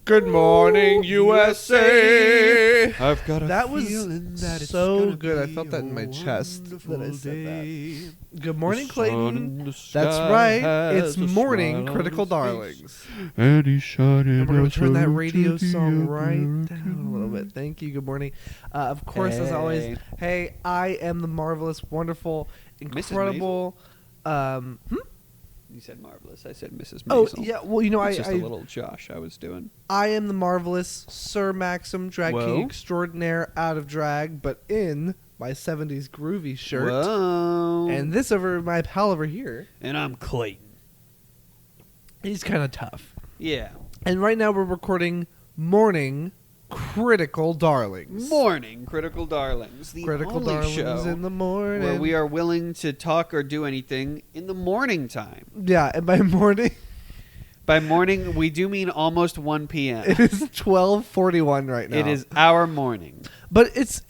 Good morning, USA. I've got a That was feeling that it's so gonna good. I be felt that in my a chest wonderful that I said day. that. Good morning, The sun Clayton. in the That's sky right. has It's a morning, smile on Critical his face. Darlings. And he's shining. And we're going a to turn that salute radio to the song right down American a little bit. Thank you. Good morning. Of course, as always, Hey. hey, I am the marvelous, wonderful, incredible. You said marvelous. I said Mrs. Oh, Maisel. yeah. Well, you know, It's I just a little Josh I was doing. I am the marvelous Sir Maxim, drag Whoa. king extraordinaire, out of drag, but in my 70s groovy shirt. Whoa. And this over my pal over here, And I'm Clayton. he's kind of tough. Yeah. And right now we're recording Morning Critical Darlings. Morning, Critical Darlings. The Critical only Darlings show in the morning. where we are willing to talk or do anything in the morning time. Yeah, and by morning, By morning, we do mean almost 1 p.m. it is 12:41 right now. It is our morning. But it's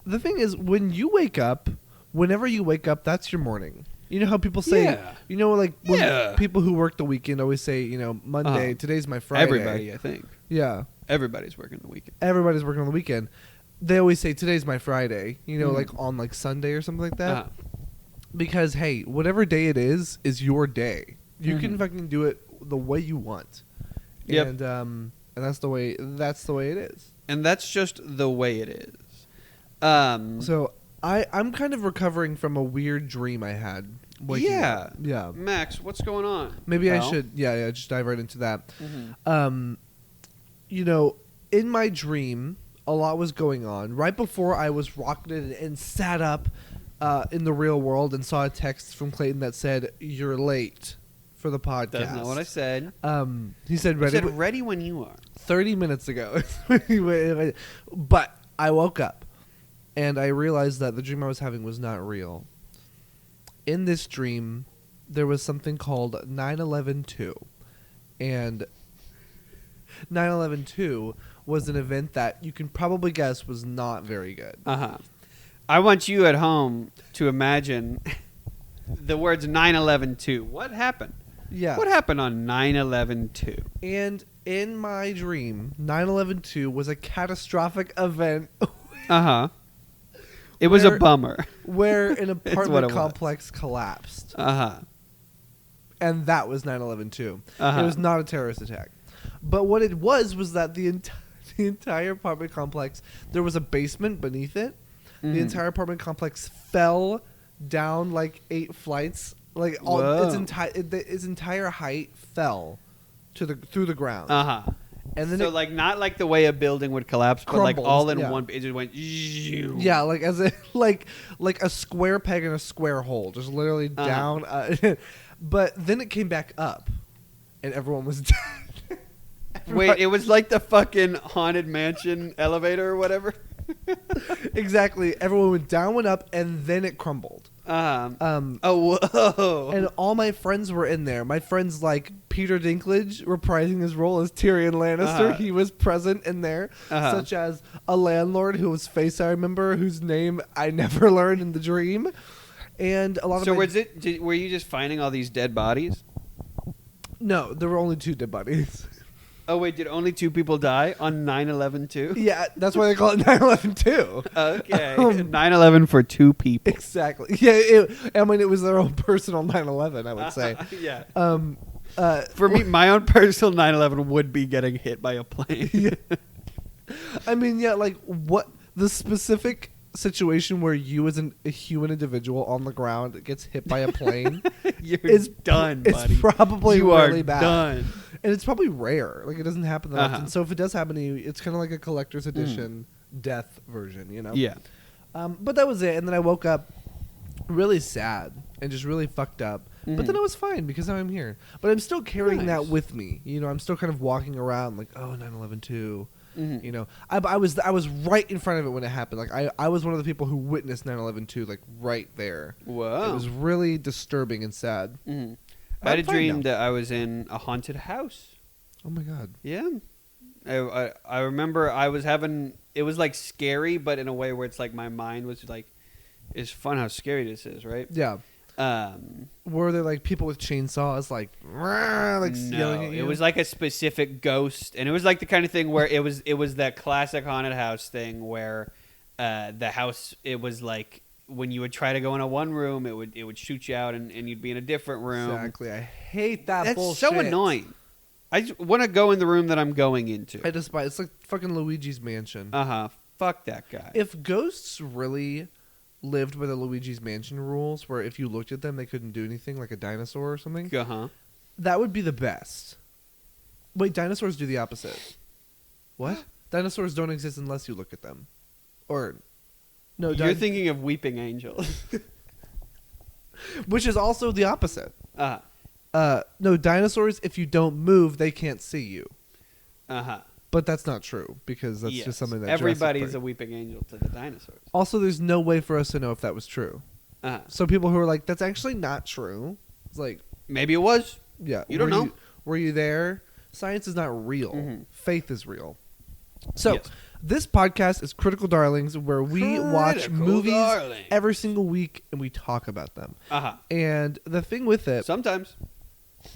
the thing is, when you wake up, whenever you wake up, that's your morning. You know how people say, Yeah. you know, like when Yeah. people who work the weekend always say, you know, Monday, today's my Friday. Everybody, I think. Yeah. Everybody's working the weekend. Everybody's working on the weekend. They always say today's my Friday, you know, Mhm. like on like Sunday or something like that. Uh-huh. Because hey, whatever day it is your day. You can Mhm. fucking do it the way you want. Yep. And that's the way it is. And that's just the way it is. So I'm kind of recovering from a weird dream I had. waking Yeah. up. Yeah. Max, what's going on? Maybe I pal? should just dive right into that. Mhm. You know, in my dream, a lot was going on. Right before I was rocketed and sat up in the real world and saw a text from Clayton that said, "You're late for the podcast." That's not what I said. He said, I "Ready." said ready when you are. 30 minutes ago. But I woke up and I realized that the dream I was having was not real. In this dream, there was something called 9/11/2. And 9/11/2 was an event that you can probably guess was not very good. Uh-huh. I want you at home to imagine the words 9/11/2. What happened? Yeah. What happened on 9/11/2? And in my dream, 9/11/2 was a catastrophic event Uh-huh. It was a Where- bummer. where an what apartment it was. complex collapsed. Uh-huh. And that was 9/11/2. Uh-huh. It was not a terrorist attack. But what it was that the entire apartment complex, there was a basement beneath it. Mhm. The entire apartment complex fell down like 8 flights. Like all Whoa. its entire height fell through the ground. Uh-huh. And then So like not like the way a building would collapse, but like Crumbles, all in yeah. one. It just went. yeah, like as a like a square peg in a square hole, just literally Uh-huh. down. But then it came back up, and everyone was dead. Wait, it was like the fucking haunted mansion elevator or whatever. Exactly. Everyone went down, went up, and then it crumbled. Oh, whoa. And all my friends were in there. My friends like Peter Dinklage reprising his role as Tyrion Lannister. Uh-huh. He was present in there, Uh-huh. such as a landlord whose face I remember, whose name I never learned in the dream, and a lot So of. were you just finding all these dead bodies? No, there were only 2 dead bodies. Oh wait, did only 2 people die on 9/11 too? Yeah, that's why they call it 9/11 too. Okay, 9/11 for 2 people. Exactly. Yeah, I mean it was their own personal 9/11. I would say. Yeah. For For me, my own personal 9/11 would be getting hit by a plane. Yeah. I mean, yeah, like what the specific situation where you as a human individual on the ground gets hit by a plane You're is done, it's buddy. probably you really are bad. done. And it's probably rare. Like it doesn't happen that Uh-huh. often. So if it does happen to you, it's kind of like a collector's edition death version, you know? Yeah. But that was it. And then I woke up really sad and just really fucked up. But then I was fine because now I'm here. But I'm still carrying that Nice. with me. You know, I'm still kind of walking around like, oh, 9/11/2. Mhm. You know, I was right in front of it when it happened. Like I was one of the people who witnessed 9/11/2, like right there. Whoa. It was really disturbing and sad. Mhm. But I had I'm a fine dream now. that I was in a haunted house. Oh my god. Yeah. I remember I was having, it was like scary, but in a way where it's like my mind was like, it's fun how scary this is, right? Yeah. Were there like people with chainsaws like yelling at you? It was like a specific ghost, and it was like the kind of thing where it was that classic haunted house thing where the house, it was like when you would try to go in a one room, it would shoot you out, and you'd be in a different room. Exactly. I hate that That's bullshit. so annoying. I just want to go in the room that I'm going into. I despise. It's like fucking Luigi's Mansion. Fuck that guy. If ghosts really lived by the Luigi's Mansion rules, where if you looked at them they couldn't do anything, like a dinosaur or something, that would be the best. Wait, dinosaurs do the opposite. What? Dinosaurs don't exist unless you look at them. Or no, you're thinking of weeping angels, which is also the opposite. Uh-huh. No, dinosaurs, if you don't move, they can't see you. Uh-huh. But that's not true, because that's just something that everybody's a weeping angel to the dinosaurs. Also, there's no way for us to know if that was true. Uh-huh. So people who are like, that's actually not true. It's like, maybe it was. Yeah. You don't know. Were you there? Science is not real. Mm-hmm. Faith is real. So this podcast is Critical Darlings, where we watch movies every single week and we talk about them. Uh-huh. And the thing with it, sometimes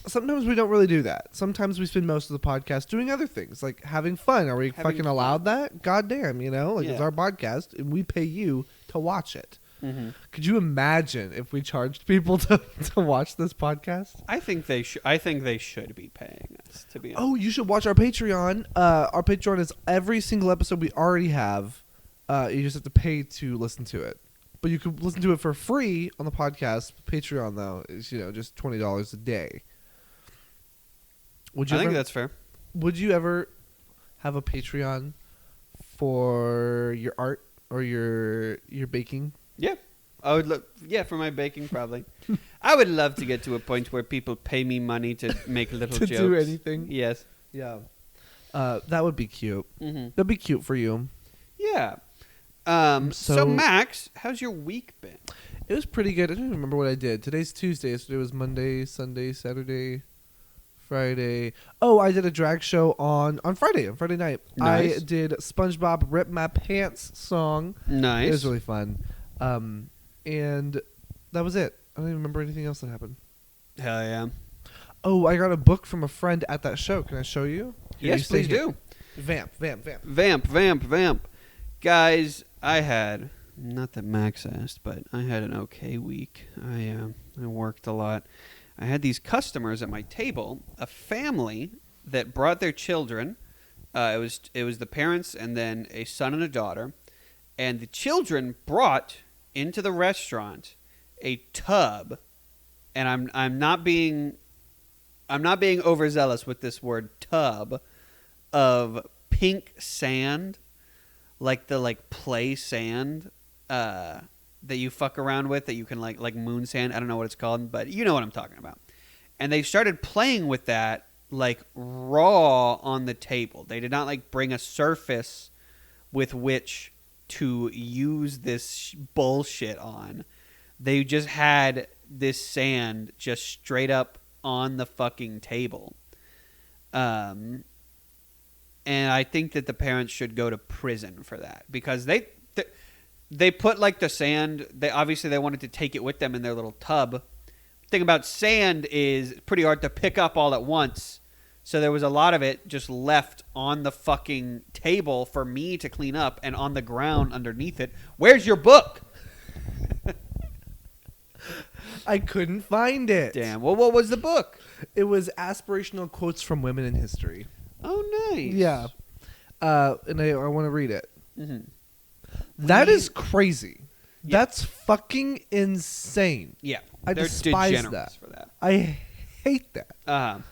we don't really do that. Sometimes we spend most of the podcast doing other things, like having fun. Are we fucking allowed that? Goddamn, it's our podcast and we pay you to watch it. Mm-hmm. Could you imagine if we charged people to watch this podcast? I think they should. I think they should be paying us. To be honest. Oh, you should watch our Patreon. Our Patreon is every single episode we already have. You just have to pay to listen to it, but you could listen to it for free on the podcast. Patreon though is just $20 a day. I think that's fair. Would you ever have a Patreon for your art or your baking? Yeah, I would. For my baking, probably. I would love to get to a point where people pay me money to make little to jokes. do anything. Yes. Yeah. That would be cute. Mm-hmm. That'd be cute for you. Yeah. So Max, how's your week been? It was pretty good. I don't even remember what I did. Today's Tuesday. Yesterday was Monday, Sunday, Saturday, Friday. Oh, I did a drag show on Friday. On Friday night, nice. I did SpongeBob "Rip My Pants" song. Nice. It was really fun. And that was it. I don't even remember anything else that happened. Hell yeah. Oh, I got a book from a friend at that show. Can I show you? Yes, please do. Vamp. Vamp. Guys, I had, not that Max asked, but I had an okay week. I worked a lot. I had these customers at my table, a family that brought their children. It was the parents and then a son and a daughter. And the children brought into the restaurant a tub, and I'm not being overzealous with this word tub, of pink sand, like the play sand that you fuck around with, that you can like moon sand. I don't know what it's called, but you know what I'm talking about. And they started playing with that raw on the table. They did not bring a surface with which to use this bullshit on. They just had this sand just straight up on the fucking table. And I think that the parents should go to prison for that, because they put the sand. They wanted to take it with them in their little tub. The thing about sand is pretty hard to pick up all at once. So there was a lot of it just left on the fucking table for me to clean up, and on the ground underneath it. Where's your book? I couldn't find it. Damn. Well, what was the book? It was aspirational quotes from women in history. Oh, nice. Yeah. And I want to read it. Mm-hmm. That is crazy. Yeah. That's fucking insane. Yeah. I despise that. For that. I hate that.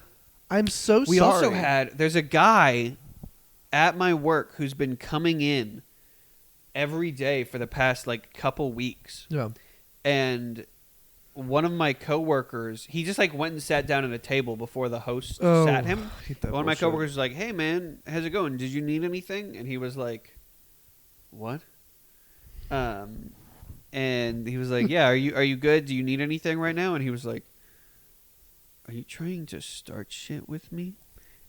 I'm so sorry. We also there's a guy at my work who's been coming in every day for the past couple weeks. Yeah. And one of my coworkers, he just went and sat down at a table before the host sat him. One of my coworkers was like, "Hey man, how's it going? Did you need anything?" And he was like, "What?" And he was like, "Yeah, are you good? Do you need anything right now?" And he was like, "Are you trying to start shit with me?"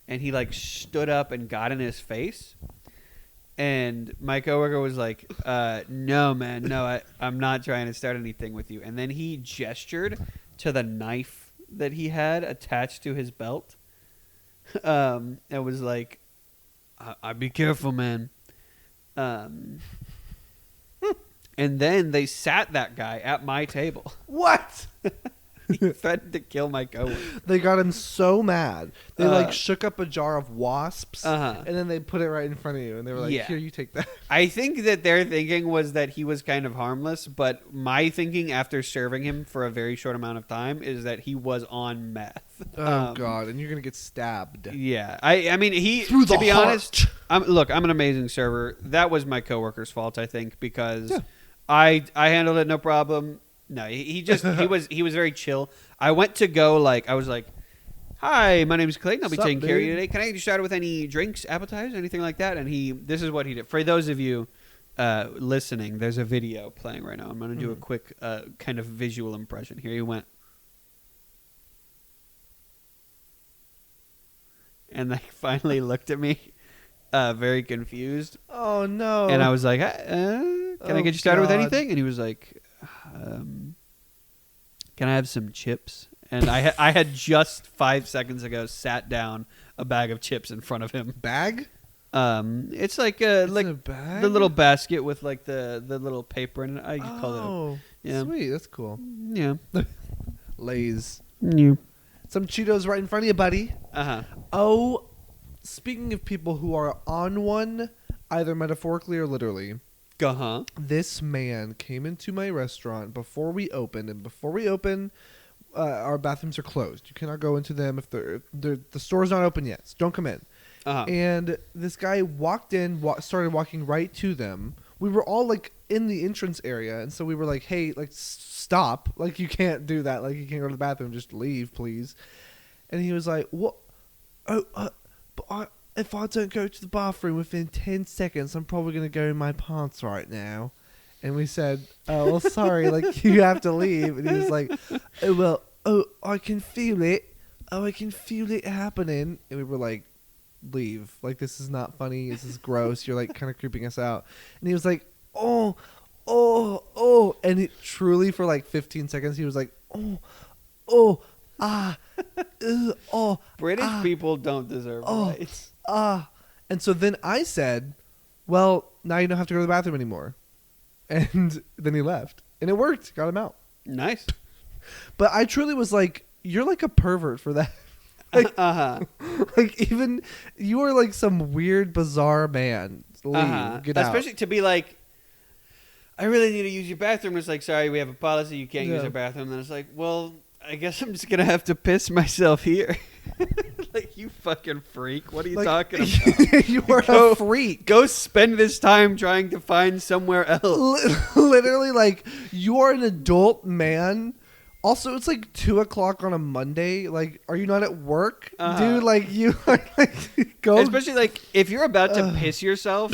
And he stood up and got in his face. And my coworker was like, no, man, no, I'm not trying to start anything with you. And then he gestured to the knife that he had attached to his belt. And was like, I'd be careful, man. And then they sat that guy at my table. What? He threatened to kill my coworker. They got him so mad. They like shook up a jar of wasps Uh-huh. and then they put it right in front of you and they were like, Yeah. "Here, you take that." I think that their thinking was that he was kind of harmless, but my thinking after serving him for a very short amount of time is that he was on meth. Oh god, and you're going to get stabbed. Yeah. I mean, Through to the be heart. honest, look, I'm an amazing server. That was my coworker's fault, I think, because Yeah. I handled it no problem. No, he just he was very chill. I went to go I was like, "Hi, my name is Clayton. I'll be Sup, taking care of you dude? today. Can I get you started with any drinks, appetizers, anything like that?" And this is what he did. For those of you listening, there's a video playing right now. I'm going to do a quick kind of visual impression. Here he went. And they finally looked at me, very confused. Oh no. And I was like, "Can I Oh, get you started with God. anything?" And he was like, "Can I have some chips?" And I had just 5 seconds ago sat down a bag of chips in front of him. bag? It's like It's like a bag? the little basket with like the little paper in it. I call it. Oh, Yeah. sweet. That's cool. Yeah. Lay's. Yeah. Some Cheetos right in front of you, buddy. Uh-huh. Oh, speaking of people who are on one, either metaphorically or literally, Uh-huh. this man came into my restaurant before we opened, and before we open, our bathrooms are closed. You cannot go into them if the store's not open yet. So don't come in. Uh-huh. And this guy walked in, started walking right to them. We were all like in the entrance area, and so we were like, "Hey, like stop! Like you can't do that! Like you can't go to the bathroom. Just leave, please." And he was like, "What? Oh, but if I don't go to the bathroom within 10 seconds, I'm probably gonna go in my pants right now." And we said, "Oh, well, sorry, like you have to leave." And he was like, "Oh well, I can feel it. Oh, I can feel it happening." And we were like, "Leave. Like this is not funny. This is gross. You're like kind of creeping us out." And he was like, "Oh, and it truly for like 15 seconds he was like, "Oh, oh." British people don't deserve rights. And so then I said, "Well, now you don't have to go to the bathroom anymore." And then he left. And it worked. Got him out. Nice. But I truly was like, "You're like a pervert for that." Like, Uh-huh. like even you are like some weird, bizarre man. Leave. Get out. Especially to be like, "I really need to use your bathroom." It's like, "Sorry, we have a policy. You can't use Yeah. our bathroom." And then it's like, "Well, I guess I'm just going to have to piss myself here." Like, you fucking freak. What are you Like, talking about? You are Go- a freak. Go spend this time trying to find somewhere else. Literally, like you are an adult man. Also, it's like 2:00 on a Monday. Like, are you not at work, dude? Like, you are like go. Especially, like, if you're about to piss yourself,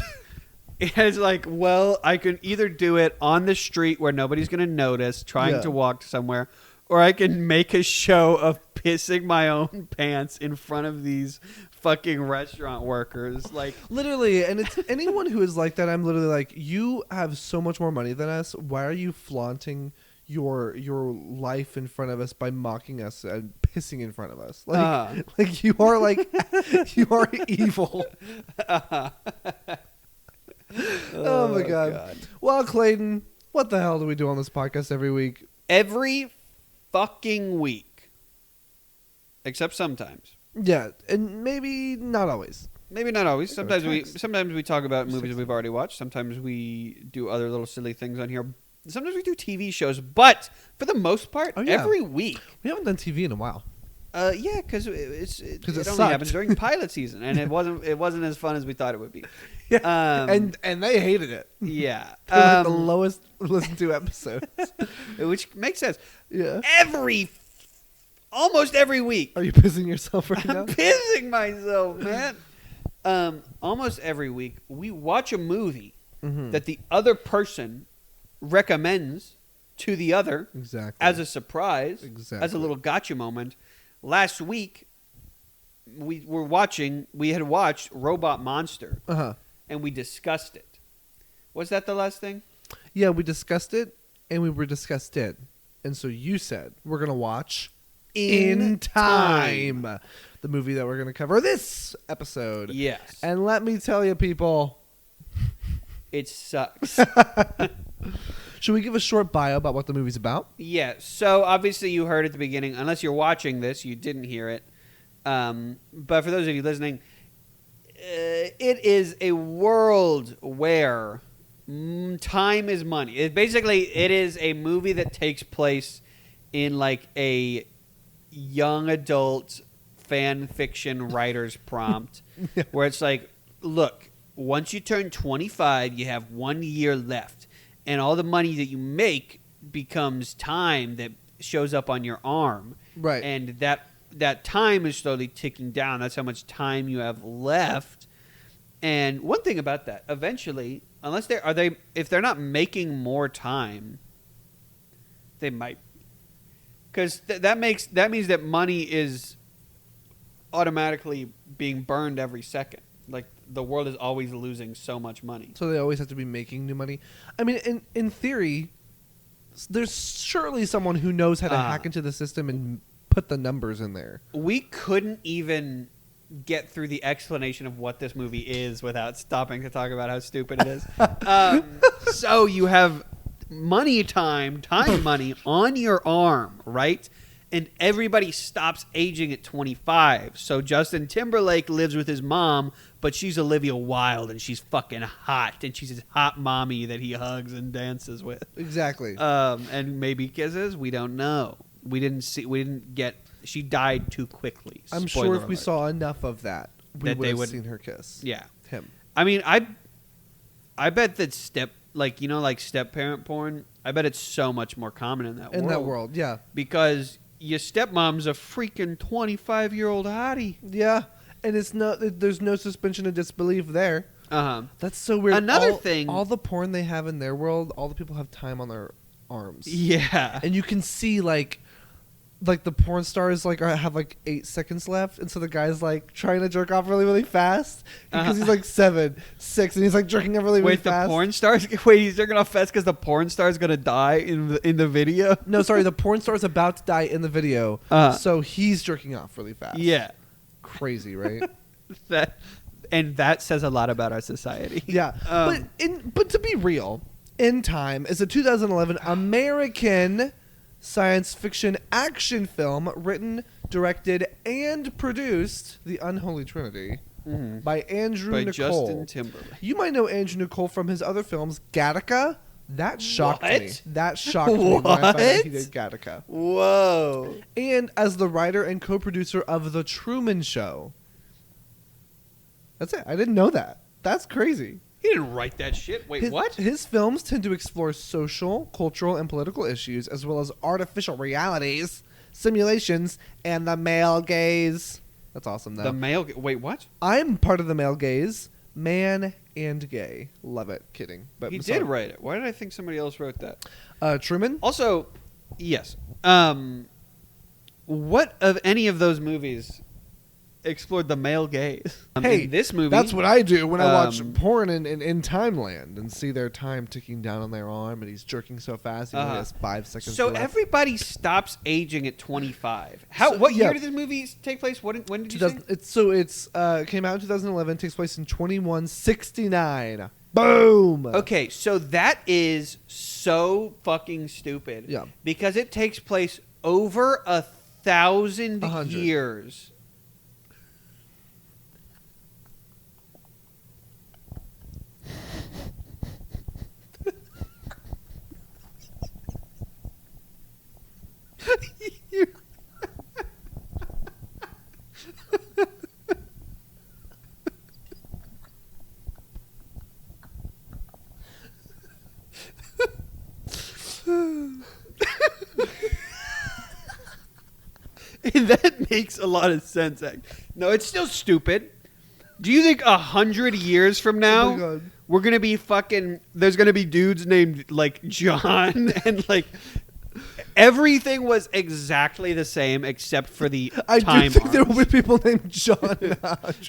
it's like, well, I can either do it on the street where nobody's going to notice, trying Yeah. to walk somewhere, or I can make a show of pissing my own pants in front of these fucking restaurant workers. Like, Literally, and it's anyone who is like that. I'm literally like, you have so much more money than us. Why are you flaunting your life in front of us by mocking us and pissing in front of us? Like, like you are like you are evil. Oh my god. Well, Clayton, what the hell do we do on this podcast every week? Every fucking week. Except sometimes. Yeah, and maybe not always. Maybe not always. Maybe a Sometimes we talk about movies Text. we've already watched. Sometimes we do other little silly things on here. Sometimes we do TV shows. But for the most part, Oh, yeah. every week. We haven't done TV in a while. Yeah, because it it only sucked. happens during pilot season, and it wasn't as fun as we thought it would be. Yeah, and they hated it. Yeah, They're like the lowest listened to episodes. which makes sense. Yeah. Almost every week. Are you pissing yourself right now? I'm pissing myself, man. Almost every week, we watch a movie Mhm. that the other person recommends to the other Exactly. as a surprise, Exactly. as a little gotcha moment. Last week, we had watched Robot Monster, Uh-huh. and we discussed it. Was that the last thing? Yeah, we discussed it, and we were disgusted. And so you said, we're going to watch In Time, the movie that we're going to cover this episode. Yes. And let me tell you, people, it sucks. should we give a short bio about what the movie's about? Yeah, so obviously you heard at the beginning. Unless you're watching this, you didn't hear it. But for those of you listening, it is a world where time is money. It is a movie that takes place in like a young adult fan fiction writer's prompt Yeah. where it's like, look, once you turn 25, you have 1 year left. And all the money that you make becomes time that shows up on your arm. Right. And that time is slowly ticking down. That's how much time you have left. And one thing about that, eventually, if they're not making more time, they might. Because that means that money is automatically being burned every second. Like, the world is always losing so much money. So they always have to be making new money. I mean, in theory, there's surely someone who knows how to hack into the system and put the numbers in there. We couldn't even get through the explanation of what this movie is without stopping to talk about how stupid it is. So you have time money on your arm, right? And everybody stops aging at 25. So Justin Timberlake lives with his mom, but she's Olivia Wilde, and she's fucking hot, and she's his hot mommy that he hugs and dances with. Exactly. And maybe kisses. We don't know. We didn't get. She died too quickly. I'm Spoiler sure if we alert. saw enough of that, we would have seen her kiss. Yeah. Him. I mean, I bet that step parent porn. I bet it's so much more common in that world. In that world, yeah. Because your stepmom's a freaking 25-year-old hottie. Yeah. And there's no suspension of disbelief there. Uh-huh. That's so weird. Another thing. All the porn they have in their world, all the people have time on their arms. Yeah. And you can see like the porn stars have 8 seconds left, and so the guy's like trying to jerk off really, really fast because he's like 7, 6, and he's like jerking off really, really fast. The porn stars. Wait, he's jerking off fast because the porn star's gonna die in the video. No, sorry, the porn star's about to die in the video, so he's jerking off really fast. Yeah, crazy, right? that says a lot about our society. Yeah, but to be real, In Time is a 2011 American science fiction action film written, directed, and produced, the unholy trinity, by Andrew Nicole. Justin Timberlake. You might know Andrew Nicole from his other films, Gattaca. That shocked me. That shocked me when I found out he did Gattaca. Whoa. And as the writer and co-producer of The Truman Show. That's it. I didn't know that. That's crazy. He didn't write that shit. Wait, what? His films tend to explore social, cultural, and political issues, as well as artificial realities, simulations, and the male gaze. That's awesome, though. The male... Wait, what? I'm part of the male gaze. Man and gay. Love it. Kidding. But He did write it. Why did I think somebody else wrote that? Truman? Also, yes. What of any of those movies explored the male gaze? Hey, in this movie, that's what I do when I watch porn in Timeland and see their time ticking down on their arm, and he's jerking so fast he only has 5 seconds so left. everybody stops aging at 25. So, What yeah. year did this movie take place? When did you say? It came out in 2011, takes place in 2169. Boom! Okay, so that is so fucking stupid. Yeah. Because it takes place over 1,000 100. years. That makes a lot of sense. No, it's still stupid. Do you think 100 years from now Oh my God. we're gonna be fucking? There's gonna be dudes named like John and like everything was exactly the same except for the I time do think there arms. will be people named John.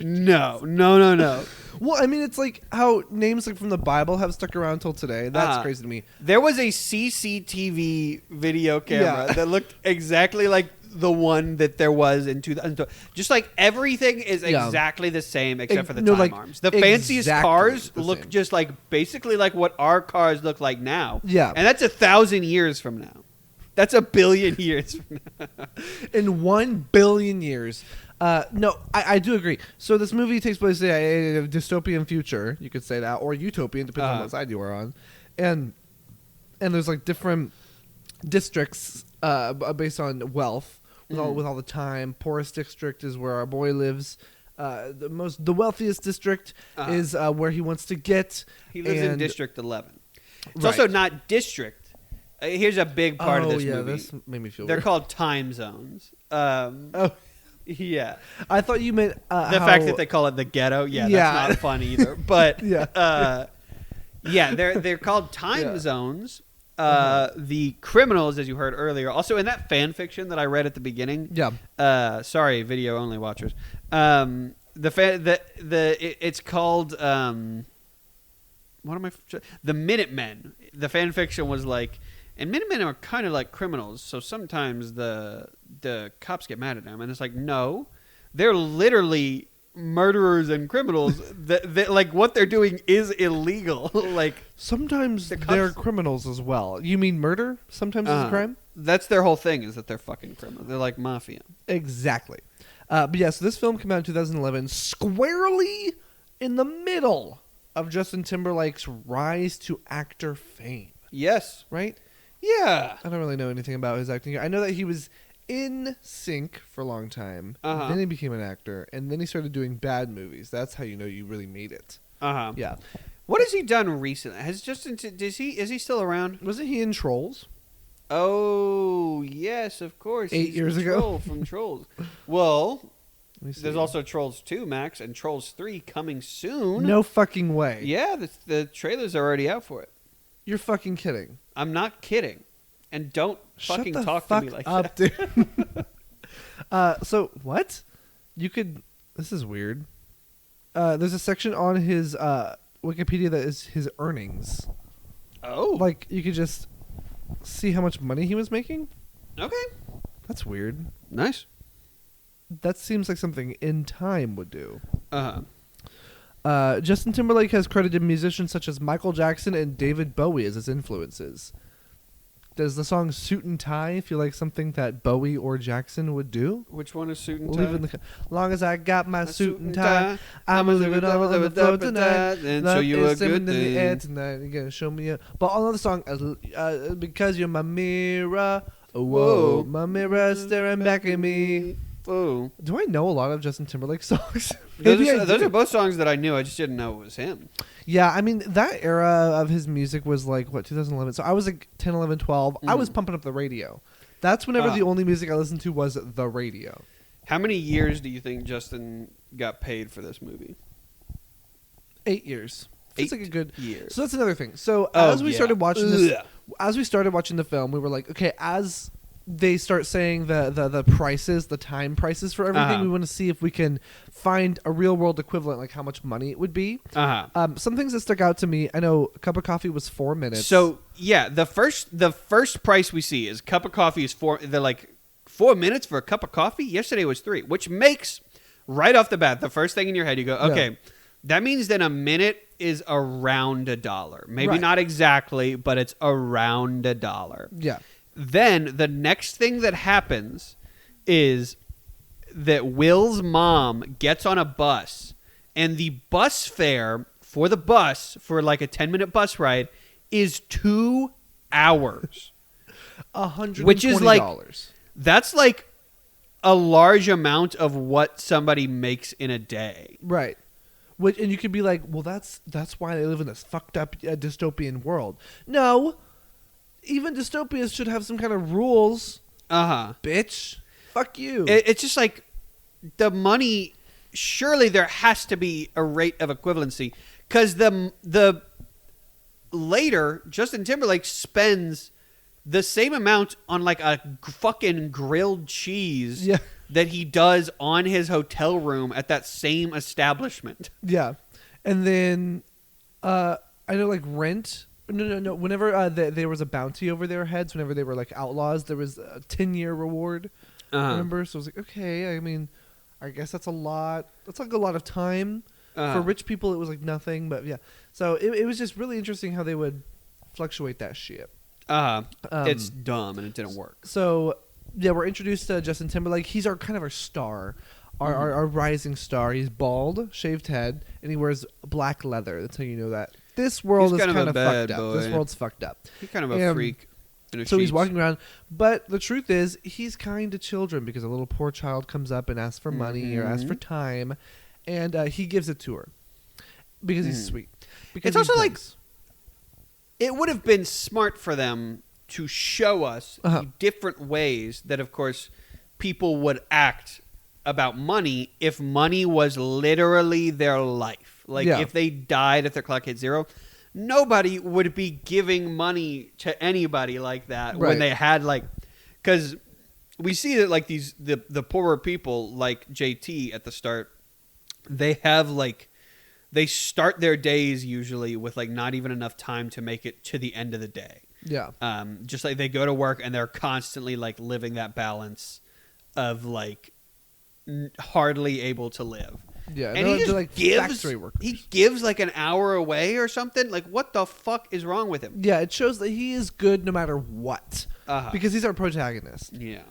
No. Well, I mean, it's like how names like from the Bible have stuck around till today. That's crazy to me. There was a CCTV video camera that looked exactly like the one that there was in 2012. Just like everything is exactly the same except for the time arms. The fanciest cars look just like basically like what our cars look like now. Yeah. And that's 1,000 years from now. That's 1 billion years from now. In 1 billion years. No, I do agree. So this movie takes place in a dystopian future, you could say that, or utopian, depending on what side you are on. And there's like different districts based on wealth. With all the time. Poorest district is where our boy lives. The wealthiest district is where he wants to get. He lives in District 11. It's also not district. Here's a big part of this movie. This made me feel They're weird. called time zones. Yeah. I thought you meant the fact that they call it the ghetto. Yeah, that's not fun either. But they're called time zones. The criminals, as you heard earlier, also in that fan fiction that I read at the beginning. Yeah. Sorry, video only watchers. It's called what am I? The Minutemen. The fan fiction was like, and Minutemen are kind of like criminals, so sometimes the cops get mad at them, and it's like, no, they're literally murderers and criminals. that like what they're doing is illegal. Like sometimes they're criminals as well. You mean murder sometimes is a crime? That's their whole thing, is that they're fucking criminals. They're like mafia. Exactly. But yeah, so this film came out in 2011, squarely in the middle of Justin Timberlake's rise to actor fame. Yes. Right? Yeah. I don't really know anything about his acting. I know that he was in sync for a long time. Then he became an actor, and then he started doing bad movies. That's how you know you really made it. Yeah. What has he done recently? Is he still around? Wasn't he in Trolls? Oh yes, of course. 8 years ago. Troll from Trolls. Well, there's also Trolls 2, Max, and Trolls 3 coming soon. No fucking way. Yeah, the trailers are already out for it. You're fucking kidding. I'm not kidding. And don't fucking talk to me like that. Dude. So what? You could. This is weird. There's a section on his Wikipedia that is his earnings. Oh. Like you could just see how much money he was making. Okay. That's weird. Nice. That seems like something In Time would do. Justin Timberlake has credited musicians such as Michael Jackson and David Bowie as his influences. Does the song Suit and Tie feel like something that Bowie or Jackson would do? Which one is Suit and Tie? Long as I got my suit and tie, I'm living on the floor tonight. And show you a good in the air thing. tonight. You're gonna show me but another song, because you're my mirror. Whoa, Whoa. my mirror staring back at me. Whoa. Do I know a lot of Justin Timberlake songs? Those are both songs that I knew. I just didn't know it was him. Yeah, I mean, that era of his music was like, 2011? So I was like 10, 11, 12. I was pumping up the radio. That's whenever the only music I listened to was the radio. How many years do you think Justin got paid for this movie? 8 years. It's like a good years. So that's another thing. So as we started watching the film, we were like, okay, as they start saying the prices, the time prices for everything, we want to see if we can find a real world equivalent, like how much money it would be. Some things that stuck out to me, I know a cup of coffee was 4 minutes. So yeah, the first price we see is cup of coffee is 4. They're like 4 minutes for a cup of coffee. Yesterday was 3, which makes right off the bat the first thing in your head you go, okay, that means that a minute is around $1. Maybe not exactly, but it's around $1. Yeah. Then the next thing that happens is that Will's mom gets on a bus, and the bus fare for the bus for like a 10-minute bus ride is 2 hours. $120. Which is like, that's like a large amount of what somebody makes in a day. Right. And you could be like, well, that's why they live in this fucked up dystopian world. No. Even dystopias should have some kind of rules. Bitch. Fuck you. It's just like the money. Surely there has to be a rate of equivalency, because the later Justin Timberlake spends the same amount on like a fucking grilled cheese that he does on his hotel room at that same establishment. Yeah. And then I know like Rent. No. Whenever there was a bounty over their heads, whenever they were like outlaws, there was a 10-year reward. Remember? So I was like, okay. I mean, I guess that's a lot. That's like a lot of time. For rich people, it was like nothing. But yeah. So it was just really interesting how they would fluctuate that shit. It's dumb and it didn't work. So yeah, we're introduced to Justin Timberlake. He's our kind of our star. Our rising star. He's bald, shaved head, and he wears black leather. That's how you know that this world is kind of fucked up. This world's fucked up. He's kind of a freak. So he's walking around, but the truth is, he's kind to children because a little poor child comes up and asks for money or asks for time, and he gives it to her because he's sweet. Because it's also like it would have been smart for them to show us the different ways that, of course, people would act about money if money was literally their life. Like if they died, if their clock hit zero, nobody would be giving money to anybody like that when they had like, because we see that like the poorer people like JT at the start, they have like, they start their days usually with like not even enough time to make it to the end of the day. Yeah. Just like they go to work and they're constantly like living that balance of like hardly able to live. Yeah, and he just like gives factory workers. He gives like an hour away or something. Like, what the fuck is wrong with him? Yeah, it shows that he is good no matter what, because he's our protagonist. Yeah,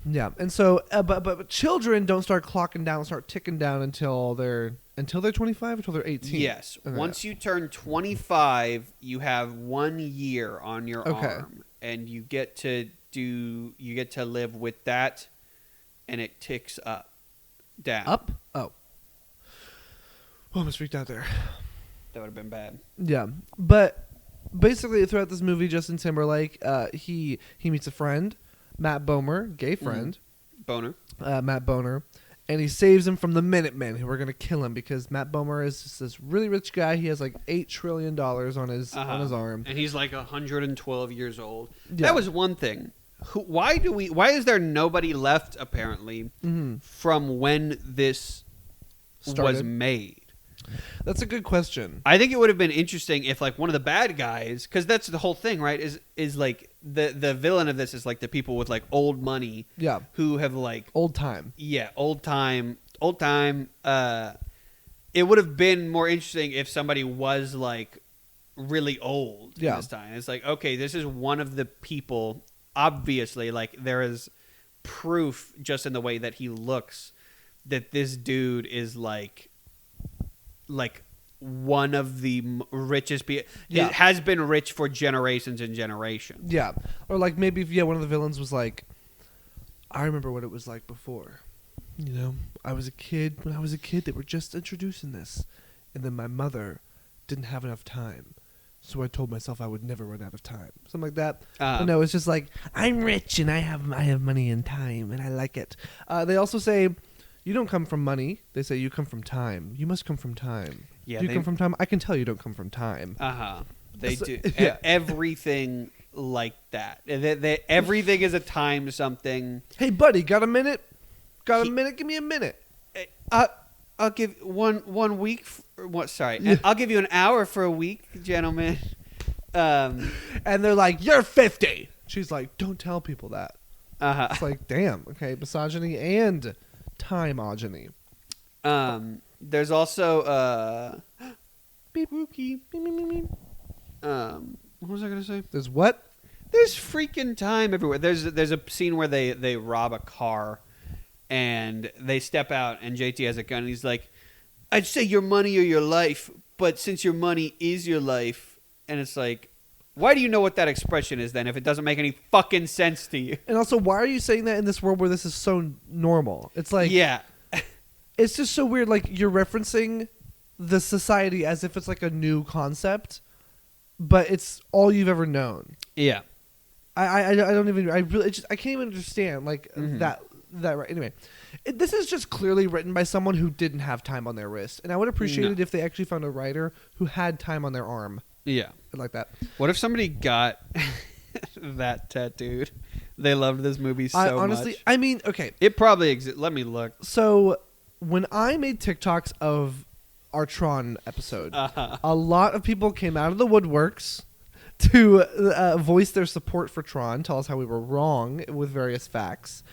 yeah, and so but children don't start clocking down, start ticking down until they're 25, until they're 18. Yes, once you turn 25, you have 1 year on your arm, and you get to live with that, and it ticks up. Down. Up? Oh. I almost freaked out there. That would have been bad. Yeah. But basically throughout this movie, Justin Timberlake, he meets a friend, Matt Bomer, gay friend. Boner. Matt Boner. And he saves him from the Minutemen who are going to kill him because Matt Bomer is just this really rich guy. He has like $8 trillion on his arm. And he's like 112 years old. Yeah. That was one thing. Why is there nobody left apparently from when this was made? That's a good question. I think it would have been interesting if like one of the bad guys, because that's the whole thing, right? Is like the villain of this is like the people with like old money, who have like old time. It would have been more interesting if somebody was like really old this time. It's like, okay, this is one of the people. Obviously, like there is proof just in the way that he looks that this dude is like one of the richest people. It has been rich for generations and generations. Yeah, or like maybe one of the villains was like, I remember what it was like before. You know, I was a kid. When I was a kid, they were just introducing this, and then my mother didn't have enough time. So I told myself I would never run out of time. Something like that. But no, it's just like, I'm rich and I have money and time and I like it. They also say, you don't come from money. They say you come from time. You must come from time. Yeah, do you come from time? I can tell you don't come from time. They do. Yeah. Everything like that. Everything is a time something. Hey, buddy, got a minute? Got a minute? Give me a minute. I'll give one week. I'll give you an hour for a week, gentlemen. And they're like, "You're 50." She's like, "Don't tell people that." It's like, damn. Okay, misogyny and time-ogeny. There's also beep wookie. What was I gonna say? There's what? There's freaking time everywhere. There's a scene where they rob a car. And they step out, and JT has a gun, and he's like, I'd say your money or your life, but since your money is your life, and it's like, why do you know what that expression is then if it doesn't make any fucking sense to you? And also, why are you saying that in this world where this is so normal? It's like, it's just so weird. Like, you're referencing the society as if it's like a new concept, but it's all you've ever known. Yeah. I don't even, I can't even understand like that right. Anyway, this is just clearly written by someone who didn't have time on their wrist, and I would appreciate it if they actually found a writer who had time on their arm. Yeah, like that. What if somebody got that tattooed? They loved this movie so honestly, much. I mean, okay, it probably exists. Let me look. So when I made TikToks of our Tron episode. Uh-huh. A lot of people came out of the woodworks to voice their support for Tron, tell us how we were wrong with various facts,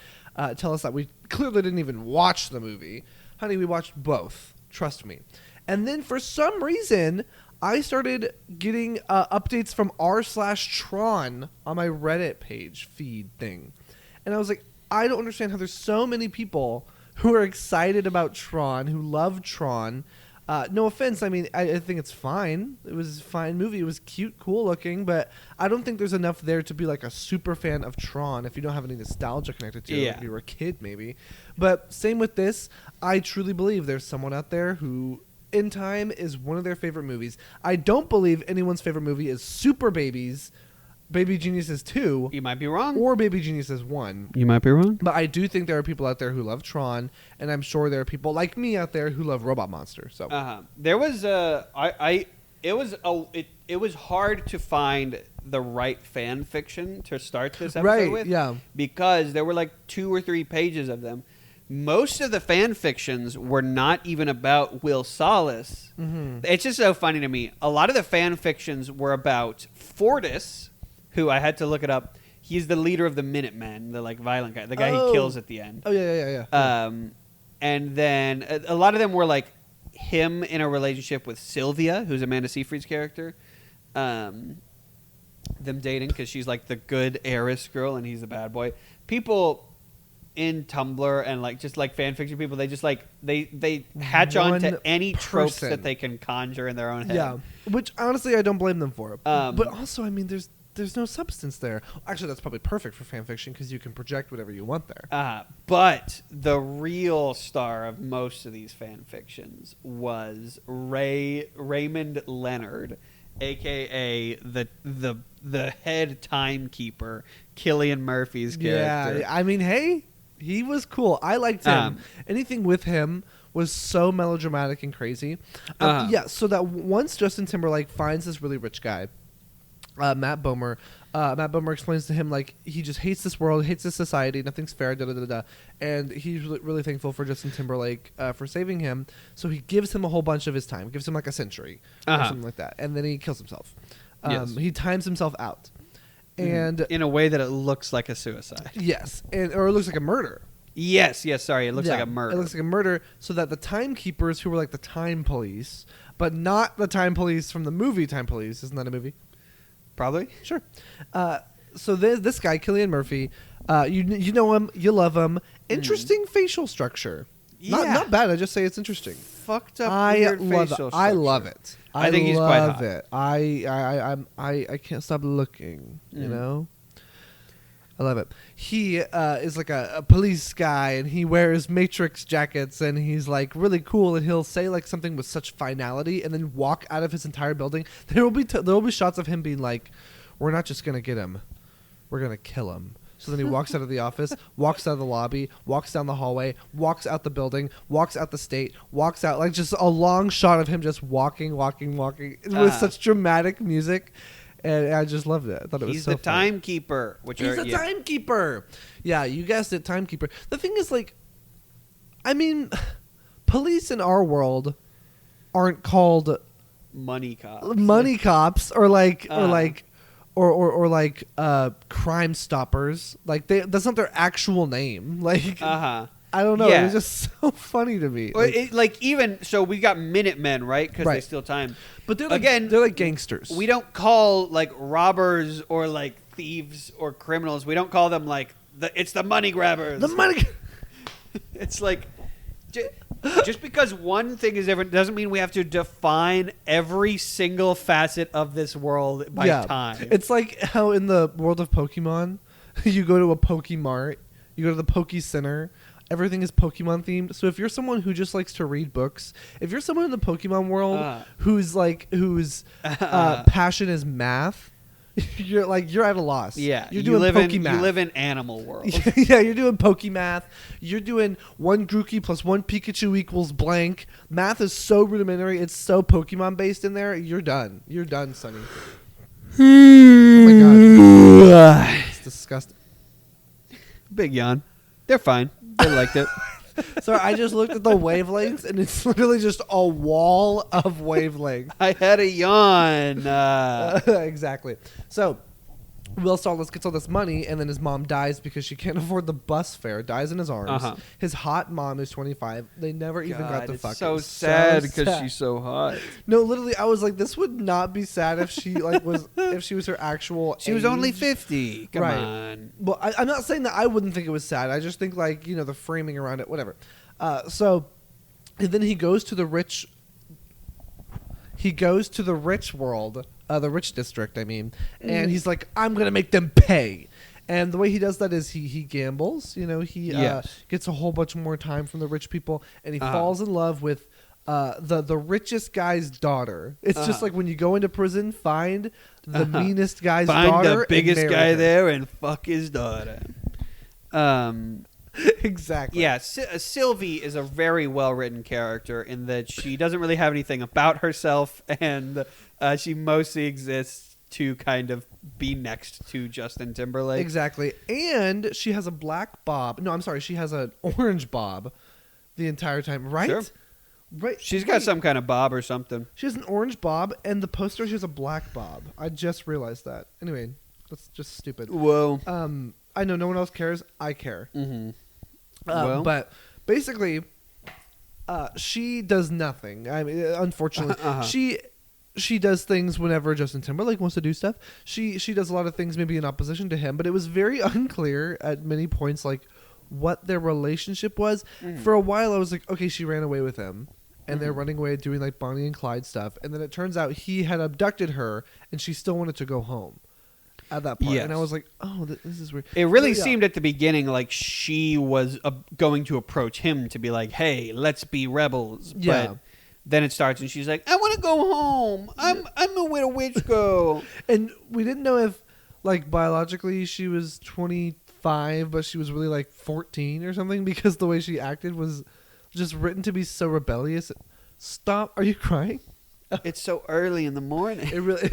tell us that we clearly didn't even watch the movie. Honey, we watched both. Trust me. And then for some reason, I started getting updates from r/Tron on my Reddit page feed thing. And I was like, I don't understand how there's so many people who are excited about Tron, who love Tron. No offense, I mean, I think it's fine. It was a fine movie. It was cute, cool looking, but I don't think there's enough there to be like a super fan of Tron if you don't have any nostalgia connected to it, like if you were a kid maybe. But same with this, I truly believe there's someone out there who, in time, is one of their favorite movies. I don't believe anyone's favorite movie is Super Babies, Baby Geniuses 2. You might be wrong. Or Baby Geniuses 1. You might be wrong. But I do think there are people out there who love Tron, and I'm sure there are people like me out there who love Robot Monster. So there was it was hard to find the right fan fiction to start this episode with. Yeah. Because there were like 2 or 3 pages of them. Most of the fan fictions were not even about Will Solace. Mm-hmm. It's just so funny to me. A lot of the fan fictions were about Fortis, who I had to look it up. He's the leader of the Minutemen, the like violent guy, the guy he kills at the end. Oh yeah. And then a lot of them were like him in a relationship with Sylvia, who's Amanda Seyfried's character. Them dating because she's like the good heiress girl and he's the bad boy. People in Tumblr and like just like fan fiction people, they just like they hatch on to any tropes that they can conjure in their own head. Yeah, which honestly I don't blame them for. But also, I mean, there's no substance there. Actually, that's probably perfect for fan fiction because you can project whatever you want there. But the real star of most of these fan fictions was Raymond Leonard, aka the head timekeeper, Cillian Murphy's character. Yeah, I mean, hey, he was cool. I liked him. Anything with him was so melodramatic and crazy. Yeah, so that once Justin Timberlake finds this really rich guy, Matt Bomer explains to him like he just hates this world, hates this society, nothing's fair, and he's really thankful for Justin Timberlake for saving him. So he gives him a whole bunch of his time, gives him like a century or something like that, and then he kills himself. He times himself out, and in a way that it looks like a suicide. Yes, or it looks like a murder. Yes. Sorry, it looks like a murder. It looks like a murder, so that the timekeepers, who were like the time police, but not the time police from the movie Time Police. Isn't that a movie? Probably. Sure. So this guy, Cillian Murphy, you know him, you love him. Interesting facial structure. Yeah. Not bad. I just say it's interesting. Fucked up weird facial structure. I love it. I think he's quite hot. I can't stop looking, you know? I love it. He is like a police guy, and he wears Matrix jackets, and he's like really cool, and he'll say like something with such finality, and then walk out of his entire building. There will be shots of him being like, "We're not just gonna get him, we're gonna kill him." So then he walks out of the office, walks out of the lobby, walks down the hallway, walks out the building, walks out the state, walks out, like just a long shot of him just walking with such dramatic music. And I just loved it. I thought it was so He's the timekeeper. He's the timekeeper. Yeah, you guessed it, timekeeper. The thing is, like, I mean, police in our world aren't called money cops or Crime Stoppers. Like that's not their actual name. Like I don't know. Yeah. It's just so funny to me. Even so, we got Minutemen, right? Because they steal time. But they're like gangsters. We don't call like robbers or like thieves or criminals. We don't call them like it's the money grabbers. The money. It's like just because one thing is different doesn't mean we have to define every single facet of this world by time. It's like how in the world of Pokemon, you go to a Pokemart, you go to the Poke Center. Everything is Pokemon themed. So if you're someone who just likes to read books, if you're someone in the Pokemon world whose passion is math, you're at a loss. Yeah, you're doing Pokemath. You live in animal world. Yeah, you're doing Pokemath. You're doing 1 Grookey plus 1 Pikachu equals blank. Math is so rudimentary. It's so Pokemon based in there. You're done. You're done, Sonny. Oh my god, it's disgusting. Big yawn. They're fine. They liked it. So I just looked at the wavelengths, and it's literally just a wall of wavelength. I had a yawn. Exactly. So Will Starless gets all this money, and then his mom dies because she can't afford the bus fare. Dies in his arms. Uh-huh. His hot mom is 25. They never even got to fuck. So It was sad so because sad. she's so hot. No, literally, I was like, this would not be sad if she if she was her actual. She was only age. 50. Come Right. on. Well, I'm not saying that I wouldn't think it was sad. I just think the framing around it, whatever. So, and then he goes to the rich. He goes to the rich world, the rich district. I mean, and he's like, I'm gonna make them pay. And the way he does that is he gambles. He Yes. gets a whole bunch more time from the rich people, and he falls in love with the richest guy's daughter. It's just like when you go into prison, find the meanest guy's Find daughter, the and biggest marry guy her. there and fuck his daughter. Exactly. Yeah, Sylvie is a very well-written character in that she doesn't really have anything about herself, and she mostly exists to kind of be next to Justin Timberlake. Exactly. And she has a black bob. No, I'm sorry. She has an orange bob the entire time. Right? Sure. Right. She's got some kind of bob or something. She has an orange bob, and the poster she has a black bob. I just realized that. Anyway, that's just stupid. Whoa. I know no one else cares. I care. Mm-hmm. Well. But basically, she does nothing. I mean, unfortunately, she does things whenever Justin Timberlake wants to do stuff. She does a lot of things maybe in opposition to him, but it was very unclear at many points what their relationship was. For a while, I was like, okay, she ran away with him, and they're running away doing like Bonnie and Clyde stuff, and then it turns out he had abducted her, and she still wanted to go home at that point. Yes. And I was like, oh, this is weird. It really So, yeah. seemed at the beginning like she was going to approach him to be like, hey, let's be rebels. Yeah. But then it starts and she's like, I want to go home. I'm a where a witch go. And we didn't know if biologically she was 25, but she was really 14 or something, because the way she acted was just written to be so rebellious. Stop. Are you crying? It's so early in the morning. It really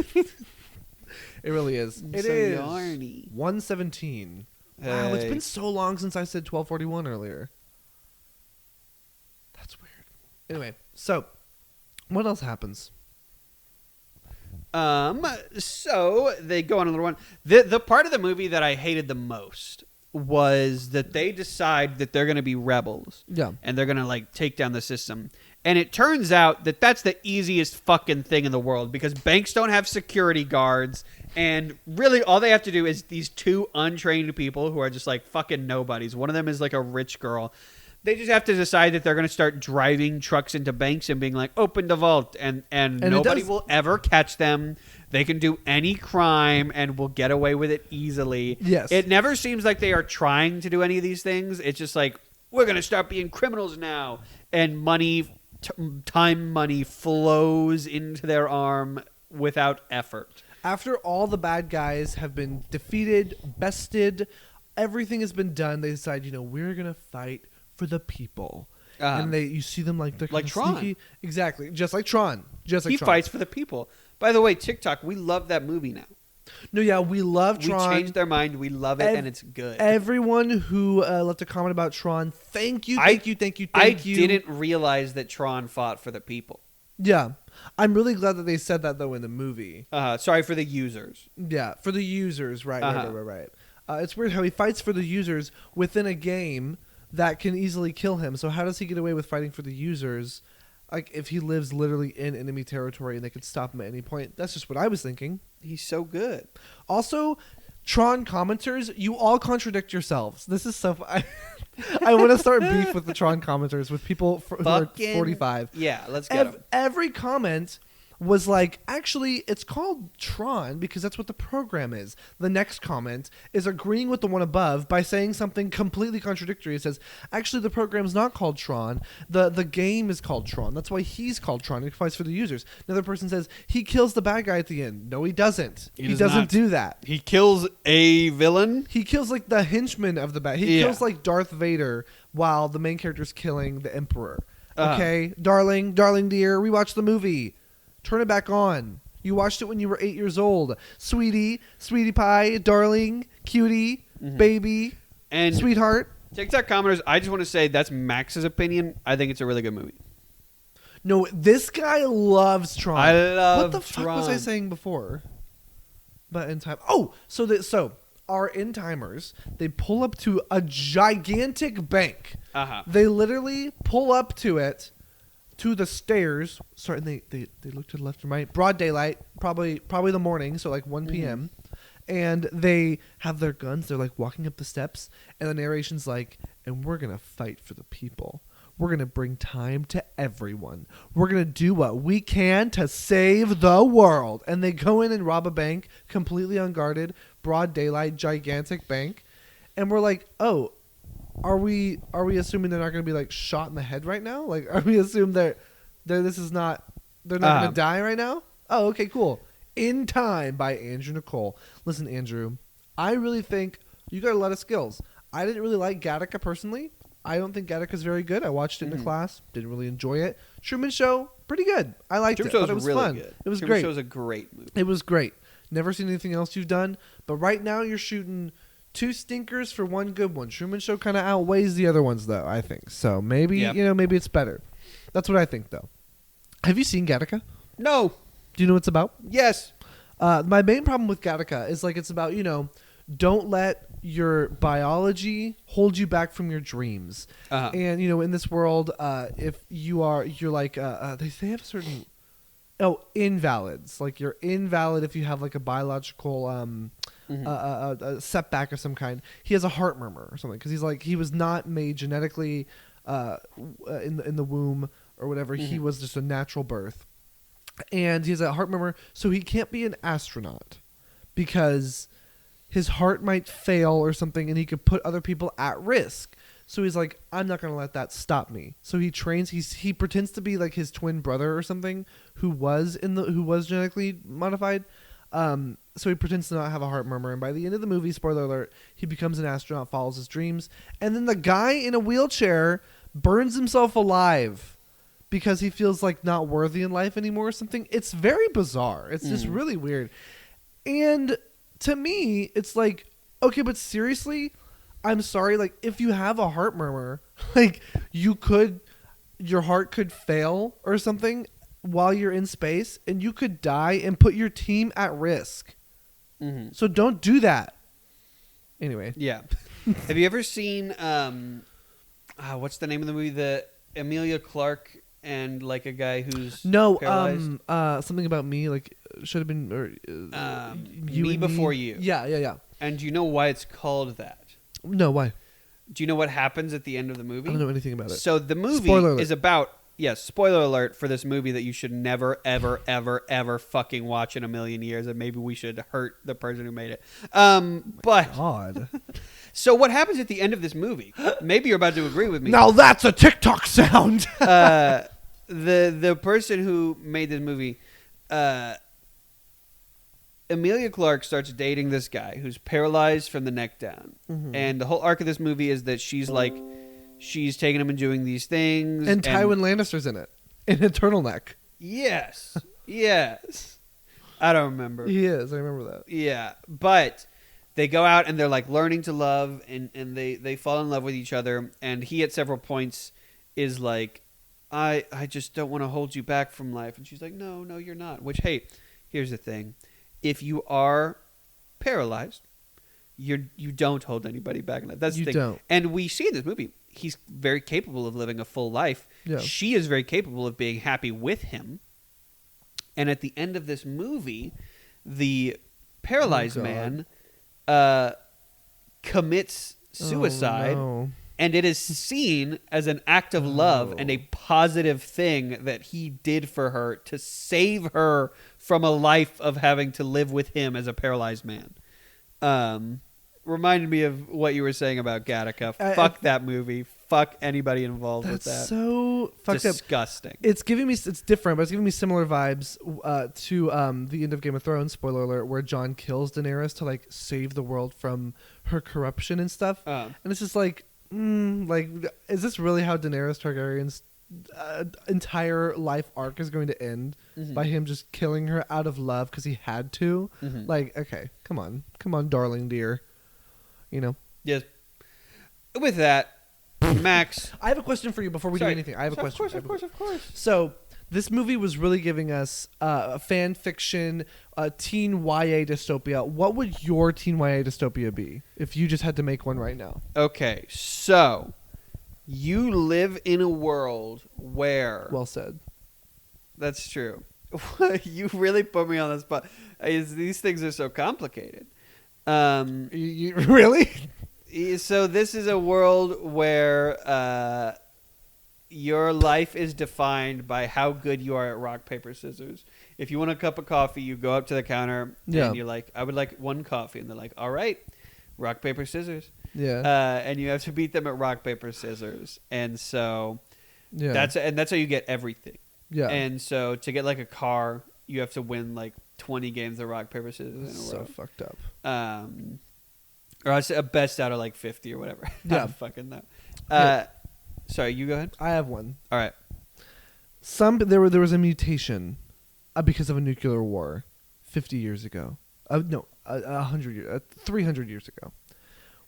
it really is. I'm It so is yarny. 1:17. Wow, it's Hey. been so long since I said 12:41 earlier. That's weird. Anyway, so what else happens? So they go on a little one. The part of the movie that I hated the most was that they decide that they're going to be rebels. Yeah. And they're going to take down the system. And it turns out that that's the easiest fucking thing in the world, because banks don't have security guards, and really all they have to do is these two untrained people who are just fucking nobodies. One of them is a rich girl. They just have to decide that they're going to start driving trucks into banks and being like, open the vault, and nobody will ever catch them. They can do any crime and will get away with it easily. Yes. It never seems like they are trying to do any of these things. It's just we're going to start being criminals now. And time money flows into their arm without effort. After all the bad guys have been defeated, bested, everything has been done, they decide, we're going to fight for the people. And you see them they're like Tron. sneaky. Exactly. Just like Tron. He fights for the people. By the way, TikTok, we love that movie now. No, yeah, we love Tron. We changed their mind. We love it, and it's good. Everyone who left a comment about Tron, thank you. I didn't realize that Tron fought for the people. Yeah. I'm really glad that they said that, though, in the movie. Sorry for the users. Yeah, for the users. Right. Uh-huh. It's weird how he fights for the users within a game that can easily kill him. So how does he get away with fighting for the users? If he lives literally in enemy territory and they could stop him at any point. That's just what I was thinking. He's so good. Also, Tron commenters, you all contradict yourselves. This is so... I want to start beef with the Tron commenters, with people who are 45. Yeah, let's get them. Every comment was actually, it's called Tron because that's what the program is. The next comment is agreeing with the one above by saying something completely contradictory. It says, actually, the program's not called Tron. The game is called Tron. That's why he's called Tron. He fights for the users. Another person says, he kills the bad guy at the end. No, he doesn't. He doesn't do that. He kills a villain. He kills the henchman of the bad. He kills Darth Vader while the main character's killing the Emperor. Okay, darling dear, rewatch the movie. Turn it back on. You watched it when you were 8 years old. Sweetie pie, darling, cutie, baby, and sweetheart. TikTok commenters, I just want to say that's Max's opinion. I think it's a really good movie. No, this guy loves Tron. I love What the fuck was I saying before? But in time. Oh, so our in timers, they pull up to a gigantic bank. Uh-huh. They literally pull up to it, to the stairs. Sorry, and they look to the left and right. Broad daylight, probably the morning, so like 1 p.m. And they have their guns. They're like walking up the steps, and the narration's like, "And we're gonna fight for the people. We're going to bring time to everyone. We're going to do what we can to save the world." And they go in and rob a bank, completely unguarded, broad daylight, gigantic bank. And we're like, oh, are we assuming they're not going to be like shot in the head right now? Like, are we assuming they're not going to die right now? Oh, okay, cool. In Time by Andrew Nicole. Listen, Andrew, I really think you got a lot of skills. I didn't really like Gattaca personally. I don't think Gattaca's very good. I watched it in the class. Didn't really enjoy it. Truman Show, pretty good. I liked it. But it was really fun. Good. It was Truman great. Show was a great movie. It was great. Never seen anything else you've done. But right now you're shooting 2 stinkers for 1 good one. Truman Show kind of outweighs the other ones, though, I think. So maybe, maybe it's better. That's what I think, though. Have you seen Gattaca? No. Do you know what it's about? Yes. My main problem with Gattaca is like it's about, don't let your biology hold you back from your dreams. And in this world, if you're like they have certain invalids. Like you're invalid if you have like a biological a setback of some kind. He has a heart murmur or something because he was not made genetically in the womb or whatever. He was just a natural birth, and he has a heart murmur, so he can't be an astronaut because his heart might fail or something, and he could put other people at risk. So he's like, I'm not going to let that stop me. So he trains. He pretends to be like his twin brother or something who was genetically modified. So he pretends to not have a heart murmur. And by the end of the movie, spoiler alert, he becomes an astronaut, follows his dreams. And then the guy in a wheelchair burns himself alive because he feels like not worthy in life anymore or something. It's very bizarre. It's just really weird. And to me, it's like, okay, but seriously, I'm sorry. Like, if you have a heart murmur, like your heart could fail or something while you're in space, and you could die and put your team at risk. So don't do that. Anyway, yeah. Have you ever seen what's the name of the movie? The Emilia Clarke and like a guy who's paralyzed? Something about me. Like should have been Me Before You. Yeah. And do you know why it's called that? No, why? Do you know what happens at the end of the movie? I don't know anything about it. So the movie is about, spoiler alert for this movie that you should never, ever, ever, ever fucking watch in a million years, and maybe we should hurt the person who made it. But God. So what happens at the end of this movie? Maybe you're about to agree with me. Now that's a TikTok sound. The person who made this movie, Emilia Clarke starts dating this guy who's paralyzed from the neck down. And the whole arc of this movie is that she's taking him and doing these things. And Tywin Lannister's in it. In a turtleneck. Yes. I don't remember. He is. I remember that. Yeah. But they go out and they're like learning to love and they fall in love with each other. And he at several points is like, I just don't want to hold you back from life. And she's like, no, you're not. Which, hey, here's the thing. If you are paralyzed, you don't hold anybody back in life. That's the thing. Don't. And we see in this movie, he's very capable of living a full life. Yeah. She is very capable of being happy with him. And at the end of this movie, the paralyzed man commits suicide. Oh, no. And it is seen as an act of love and a positive thing that he did for her to save her from a life of having to live with him as a paralyzed man. Reminded me of what you were saying about Gattaca. Fuck that movie. Fuck anybody involved with that. That's so fucked disgusting. Up. It's giving me. It's different, but it's giving me similar vibes to the end of Game of Thrones. Spoiler alert: where Jon kills Daenerys to like save the world from her corruption and stuff. And it's just like, is this really how Daenerys Targaryen's entire life arc is going to end by him just killing her out of love because he had to? Like, okay, come on, darling dear. Yes. with that, Max. I have a question for you before we do anything. I have a question. Of course. So this movie was really giving us fan fiction, teen YA dystopia. What would your teen YA dystopia be if you just had to make one right now? Okay, so you live in a world where... Well said. That's true. You really put me on the spot. These things are so complicated. You really? So this is a world where your life is defined by how good you are at rock, paper, scissors. If you want a cup of coffee, you go up to the counter and you're like, I would like one coffee. And they're like, all right, rock, paper, scissors. Yeah. And you have to beat them at rock, paper, scissors. And so yeah. that's how you get everything. Yeah. And so to get like a car, you have to win like 20 games of rock, paper, scissors in a row. So fucked up. Or I say a best out of like 50 or whatever. Yeah. I fucking know. Sorry, you go ahead. I have one. All right. There was a mutation because of a nuclear war 50 years ago. 100 years, 300 years ago,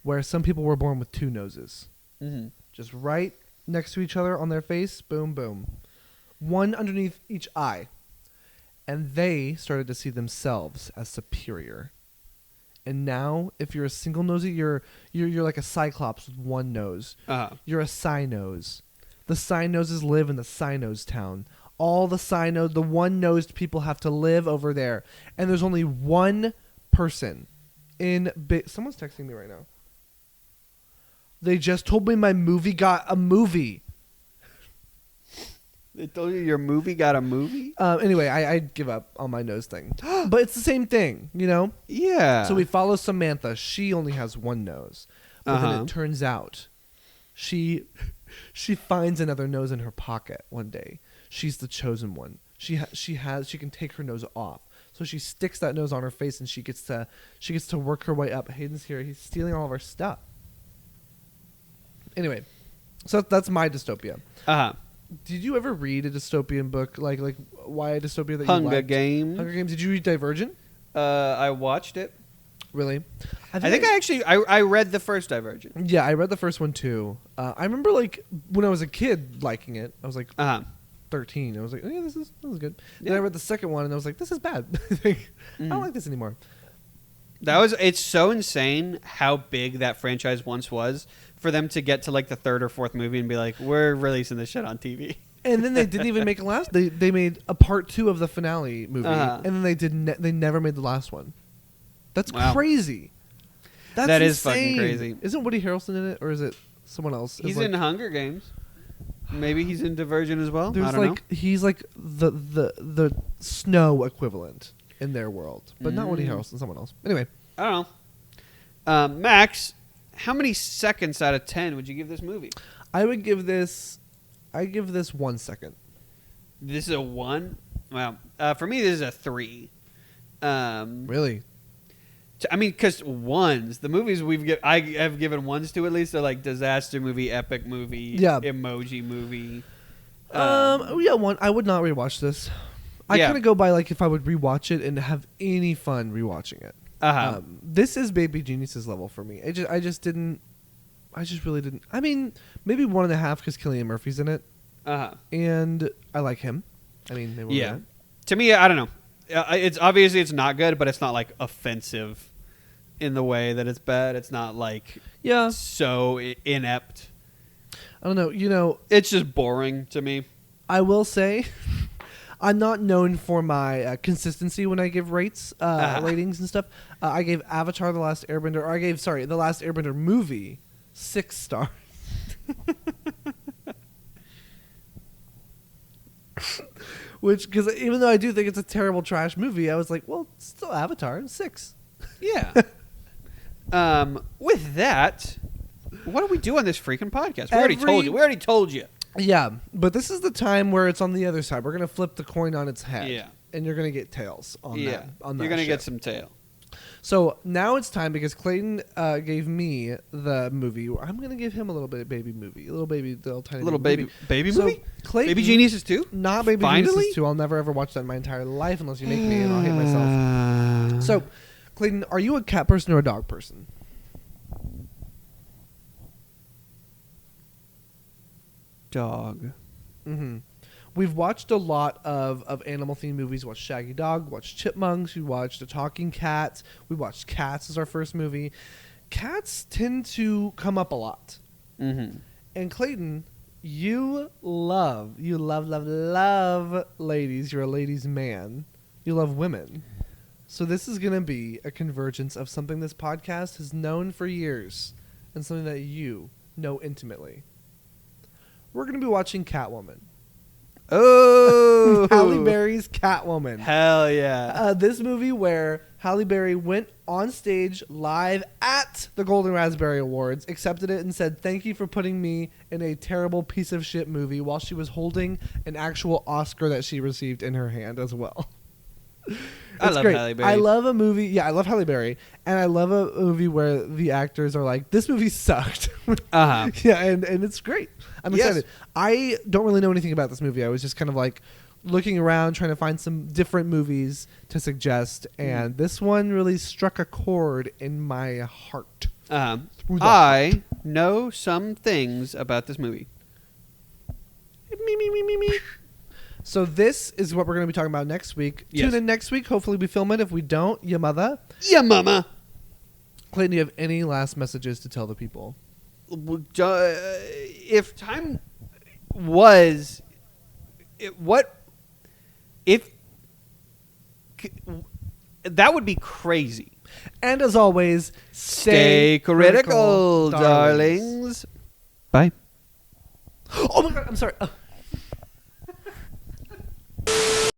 where some people were born with two noses, just right next to each other on their face. Boom, boom, one underneath each eye, and they started to see themselves as superior. And now, if you're a single nosy, you're like a cyclops with one nose. You're a cynose. The cynoses live in the cynose town. All the one-nosed people have to live over there. And there's only one person in... Someone's texting me right now. They just told me my movie got a movie. They told you your movie got a movie? Anyway, I give up on my nose thing. But it's the same thing, you know? Yeah. So we follow Samantha. She only has one nose. But then it turns out she finds another nose in her pocket one day. She's the chosen one. She can take her nose off. So she sticks that nose on her face and she gets to work her way up. Hayden's here. He's stealing all of our stuff. Anyway, so that's my dystopia. Did you ever read a dystopian book like why a dystopia that you liked? Hunger Games. Did you read Divergent? I watched it. Really? I think I read the first Divergent. Yeah, I read the first one too. I remember like when I was a kid liking it. I was like 13. I was like, oh, yeah, this is good. Yeah. Then I read the second one and I was like, this is bad. I don't like this anymore. It's so insane how big that franchise once was for them to get to like the third or fourth movie and be like, we're releasing this shit on TV. And then they didn't even make a last. They made a part 2 of the finale movie, and then they never made the last one. That's crazy. That is fucking crazy. Isn't Woody Harrelson in it, or is it someone else? He's in Hunger Games. Maybe he's in Divergent as well. I don't know. He's like the Snow equivalent in their world, but not Woody Harrelson. Someone else. Anyway, I don't know. Max, how many seconds out of 10 would you give this movie? I give this 1 second. This is a 1? Wow. For me, this is a 3. Really? I mean, because ones, the movies I have given ones to at least are like disaster movie, epic movie, emoji movie. One. I would not rewatch this. I kind of go by like if I would rewatch it and have any fun rewatching it. This is Baby Genius's level for me. I just really didn't. I mean, maybe 1.5 because Cillian Murphy's in it. And I like him. I mean, they were To me, I don't know. It's obviously it's not good, but it's not like offensive in the way that it's bad. It's not like so inept. I don't know. You know, it's just boring to me. I will say, I'm not known for my consistency when I give ratings and stuff. I gave Avatar: The Last Airbender, or The Last Airbender movie 6 stars. Which, because even though I do think it's a terrible trash movie, I was like, well, it's still Avatar, 6. Yeah. With that, what do we do on this freaking podcast? We already told you. Yeah, but this is the time where it's on the other side. We're going to flip the coin on its head. Yeah. And you're going to get tails on that. You're going to get some tail. So now it's time because Clayton gave me the movie. I'm going to give him a little bit of baby movie. Little tiny baby movie? So Clayton, Baby Geniuses 2? Not Baby Geniuses 2. I'll never ever watch that in my entire life unless you make me and I'll hate myself. So, Clayton, are you a cat person or a dog person? dog. Mm-hmm. We've watched a lot of animal-themed movies. We watched Shaggy Dog, watched Chipmunks, we watched A Talking Cat, we watched Cats as our first movie. Cats tend to come up a lot. Mm-hmm. And Clayton, you love ladies. You're a ladies' man. You love women. So this is going to be a convergence of something this podcast has known for years and something that you know intimately. We're going to be watching Catwoman. Oh, Halle Berry's Catwoman. Hell yeah! This movie where Halle Berry went on stage live at the Golden Raspberry Awards, accepted it, and said, "Thank you for putting me in a terrible piece of shit movie," while she was holding an actual Oscar that she received in her hand as well. I love great. Halle Berry. I love a movie. Yeah, I love Halle Berry, and I love a movie where the actors are like, "This movie sucked." Uh-huh. Yeah, and it's great. I'm Yes. excited. I don't really know anything about this movie. I was just kind of like looking around, trying to find some different movies to suggest, and this one really struck a chord in my heart. Through the I know some things about this movie. Me. So this is what we're going to be talking about next week. Yes. Tune in next week. Hopefully we film it. If we don't, your mother. Yeah, mama. Clayton, do you have any last messages to tell the people? If time was, that would be crazy. And as always, Stay critical, darlings. Bye. Oh my God, I'm sorry.